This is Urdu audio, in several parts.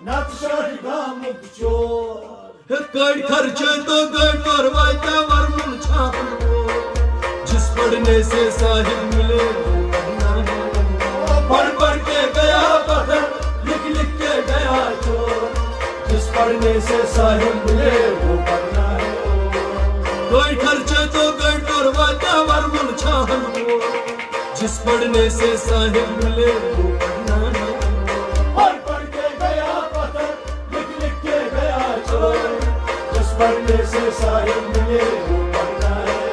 نقشہ گامک چور گاڑی خرچے تو گاڑی کاروائی تیور من چھاپن جس پڑھنے سے صاحب ملے پڑھ پڑھ کے گیا پتھر لکھ لکھ کے گیا چور جس پڑھنے سے صاحب ملے وہ پڑھنا ہے گاڑی خرچے تو گاڑی کاروائی تیور من چھاپن جس پڑھنے سے صاحب ملے وہ پڑھنا ہے پڑھ پڑھ کے گیا پتھر لکھ لکھ کے گیا چور جس پڑھنے سے صاحب ملے وہ پڑھنا ہے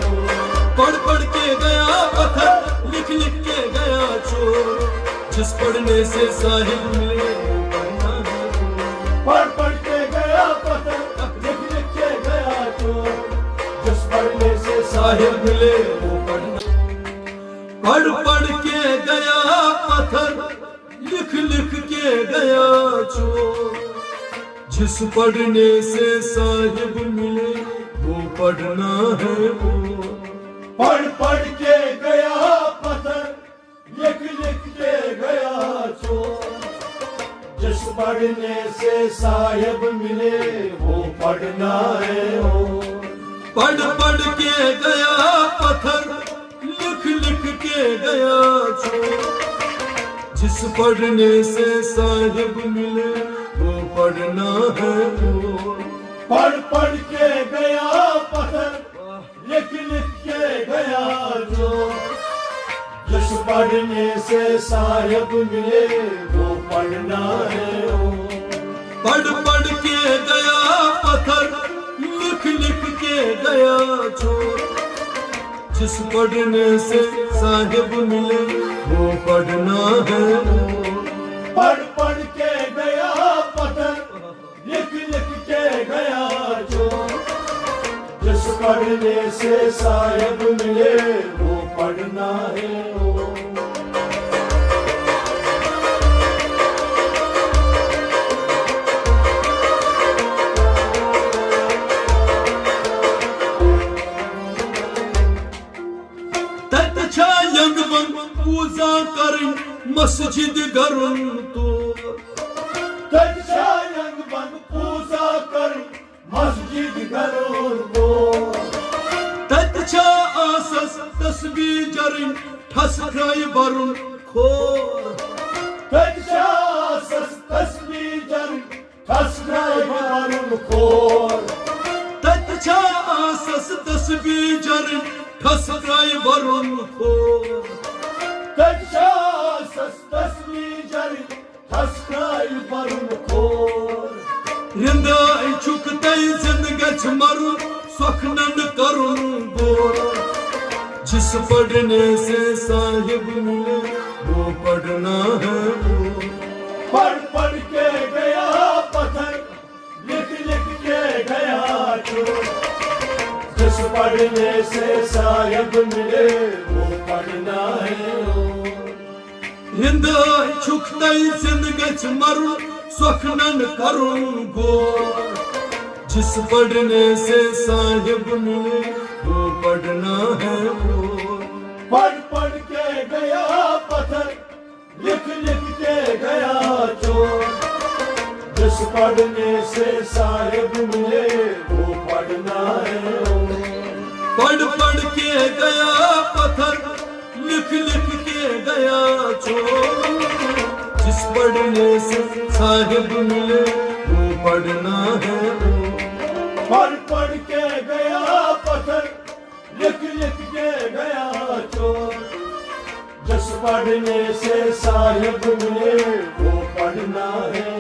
پڑھ پڑھ کے گیا پتھر لکھ لکھ کے گیا چور جس پڑھنے سے صاحب ملے وہ پڑھنا ہے پڑھ پڑھ کے گیا پتھر لکھ لکھ کے گیا چور جس پڑھنے سے صاحب ملے وہ پڑھنا پڑھ پڑھ کے گیا پتھر لکھ لکھ کے گیا چور جس پڑھنے سے صاحب ملے وہ پڑھنا ہے پڑھ پڑھ کے گیا پتھر لکھ لکھ کے گیا چور جس پڑھنے سے صاحب ملے وہ پڑھنا ہے پڑھ پڑھ کے گیا پتھر لکھ لکھ کے گیا چور جس پڑھنے سے صاحب ملے وہ پڑھنا ہے پڑھ پڑھ کے گیا پتھر لکھ لکھ کے گیا چور جس پڑھنے سے صاحب ملے وہ پڑھنا ہے پڑھ پڑھ کے گیا پتھر لکھ لکھ کے گیا چور جس پڑھنے سے صاحب ملے وہ پڑھنا ہے پڑھ پڑھ کے گیا پتھر لکھ لکھ کے گیا چور جس پڑھنے سے صاحب ملے وہ پڑھنا ہے پوزا کرن مسجد گرن تو تجھاینگ بند پوزا کرن مسجد گرن تو تجھا آسس تسبیح جرن ٹھس کھائی برن کھور تجھا آسس تسبیح جرن ٹھس کھائی برن کھور تجھا آسس تسبیح جرن ٹھس کھائی برن کھور تجھا آسس تسبیح جرن ٹھس کھائی برن کھور رندائی چھک تئی زندگچ مرن سوکھنن کرن بور جس پڑھنے سے صاحب ملے وہ پڑھنا ہے پڑھ پڑھ کے گیا پتھر لکھ لکھ کے گیا چور جس پڑھنے سے صاحب ملے وہ پڑھنا ہے رندائی چھک تئی زندگچ مرن سوکھنن کرن بور جس پڑھنے سے صاحب ملے وہ پڑھنا ہے پڑھ پڑھ کے گیا پتھر لکھ لکھ کے گیا چور جس پڑھنے سے صاحب ملے وہ پڑھنا ہے پڑھ پڑھ کے گیا پتھر لکھ لکھ کے گیا چور جس پڑھنے سے صاحب ملے وہ پڑھنا ہے پڑھ پڑھ کے گیا پتھر لکھ لکھ کے گیا چور جس پڑھنے سے صاحب ملے وہ پڑھنا ہے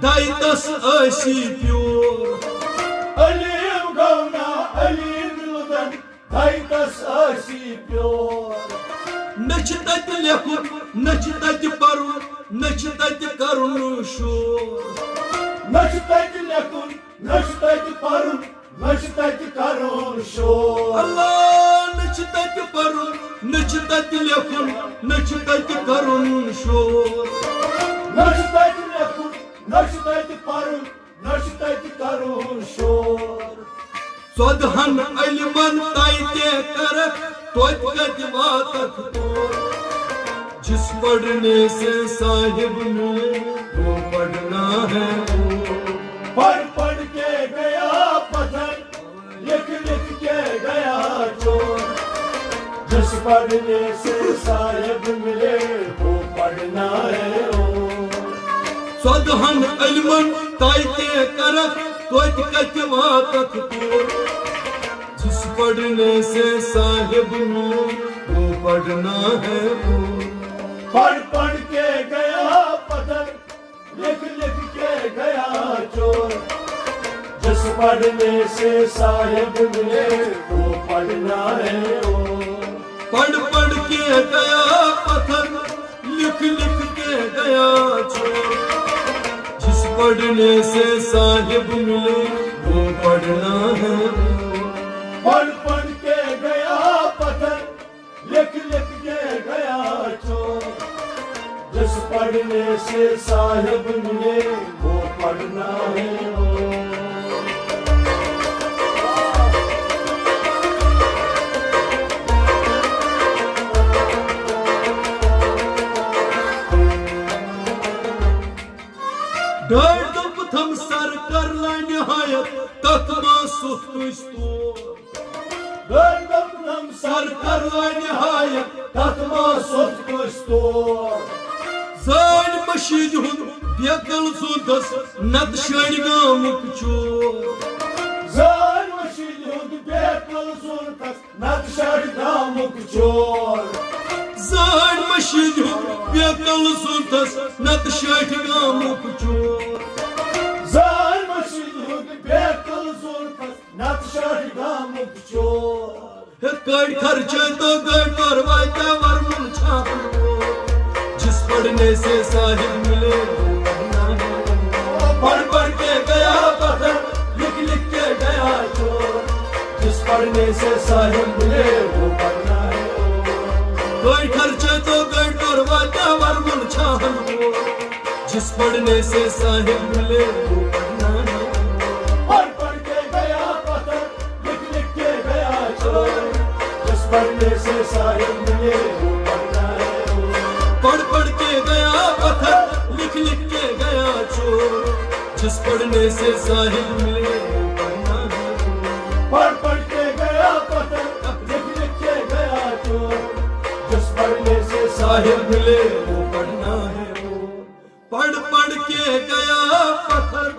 دائتس آسی پیور علیم گونا علیم لدن دائتس آسی پیور نچ تت لیکھن نچ تت پرن نچ تت کرن شور نچ تت لیکھن نچ تت پرن نچ تت کرن شور اللہ نچ تت پرن نچ تت لیکھن نچ تت کرن شور نچ تت سودہن علمن تائتے کرک توت کت واتک تو جس پڑھنے سے صاحب ملے وہ پڑھنا ہے پڑھ پڑھ کے گیا پتھر لکھ لکھ کے گیا چور جس پڑھنے سے صاحب ملے وہ پڑھنا ہے سودہن علمن تائتے کرک توت کت واتک تو جس پڑھنے سے صاحب ملے وہ پڑھنا ہے پڑھ پڑھ کے گیا پتھر لکھ لکھ کے گیا چور جس پڑھنے سے صاحب ملے وہ پڑھنا ہے پڑھ پڑھ کے گیا پتھر لکھ لکھ کے گیا چور جس پڑھنے سے صاحب ملے وہ پڑھنا ہے پڑھ پڑھ کے گیا پتھر لکھ لکھ کے گیا چور جس پڑھنے سے صاحب ملے وہ پڑھنا ہے ڈر دب تھم سر کر نہایت تت ما سخت استور گردم سر کر نہایت تت ما سخت استور زان مشید ہند بیکل سودس نت شڑ گامک چور زان مشید ہند بیکل سودس نت شڑ گامک چور زان مشید ہند بیکل سودس نت شڑ گامک چور زان مشید ہند بیکل سودس نت شڑ گامک چور کڑ خرچے تو گڑ پر وائتا ورمن چھاپ جس پڑھنے سے صاحب ملے پڑھ پڑھ کے گیا پتھر لکھ لکھ کے گیا چور جس پڑھنے سے صاحب ملے وہ پڑھنا ہے کڑ خرچے تو گڑ پر وائتا ورمن چھاپ جس پڑھنے سے صاحب ملے وہ پڑھنا ہے پڑھ پڑھ کے گیا پتھر لکھ لکھ کے گیا چور جس پڑھنے سے صاحب ملے وہ پڑھنا ہے پڑھ پڑھ کے گیا پتھر لکھ لکھ کے گیا چور جس پڑھنے سے صاحب ملے وہ پڑھنا ہے پڑھ پڑھ کے گیا پتھر لکھ لکھ کے گیا چور جس پڑھنے سے صاحب ملے وہ پڑھنا ہے پڑھ پڑھ کے گیا پتھر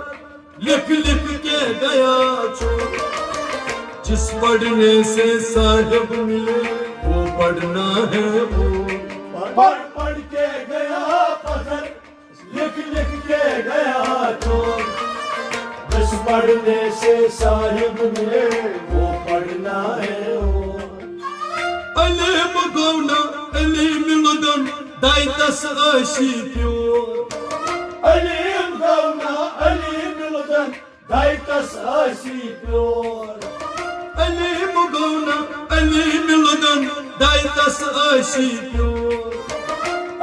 لکھ لکھ کے گیا چور جس پڑھنے سے صاحب ملے وہ پڑھنا ہے پڑھ پڑھ کے گیا پتھر لکھ لکھ کے گیا چور جس پڑھنے سے صاحب ملے وہ پڑھنا ہے علم گونا علم لدن دائتس آسی پیور علیم گونا علیم لدن دائتس آسی پیور علم گونا علم لدن دائتس آسی پیور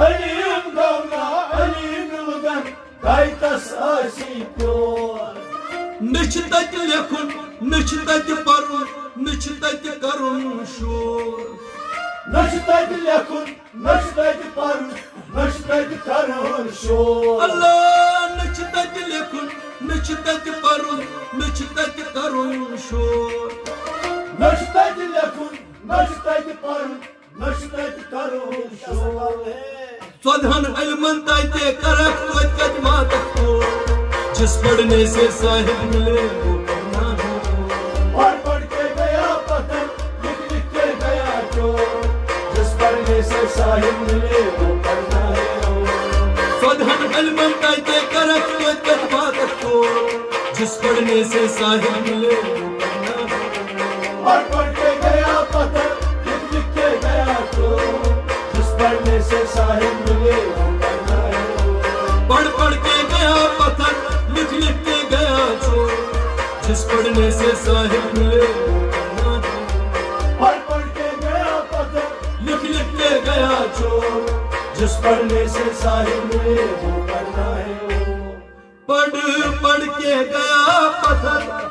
علیم گونا علیم لدن دائتس آسی پیور نچ تت لیکھن نچ تت پرن نچ تت کرن شور نچ تت لیکھن نچ تت پرن نچ تت کرن شور اللہ نچ تت لیکھن نچ تت پرن نچ تت کرن شور نچ تت لیکھن نچ تت پرن نچ تت کرن شور سودہن علمن تائتے کرک توت کت واتک تو جس پڑھنے سے صاحب ملے وہ پڑھنا ہے پڑھ پڑھ کے گیا پتھر لکھ لکھ کے گیا چور جس پڑھنے سے صاحب ملے وہ پڑھنا ہے سودہن علمن تائتے کرک توت کت واتک تو جس پڑھنے سے صاحب ملے وہ پڑھنا ہے پڑھ پڑھ کے گیا پتھر لکھ لکھ کے گیا چور جس پڑھنے سے صاحب ملے وہ پڑھنا ہے پڑھ پڑھ کے گیا پتھر لکھ لکھ کے گیا چور جس پڑھنے سے صاحب ملے وہ پڑھنا ہے پڑھ پڑھ کے گیا پتھر لکھ لکھ کے گیا چور جس پڑھنے سے صاحب ملے وہ پڑھنا ہے پڑھ پڑھ کے گیا پتھر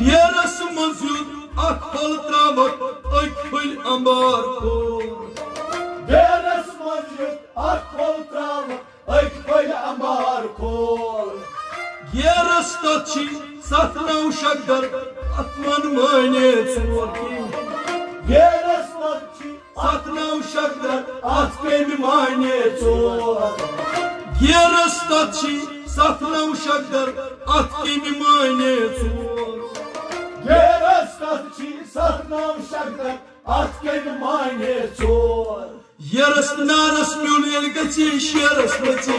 Dieras manzur akfal travat akfal ambar ko Deras masjid akfal trav akfal ambar kol Dieras tachi satna ushagdar atman mane tsorki Deras masjid satna ushagdar atken mane chor Dieras tachi satna ushagdar atman mane tsor Deras tachi satnam shagdar atken mane chor Yeras naras mül elgachi sheras machi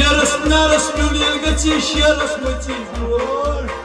Yeras naras mül elgachi sheras machi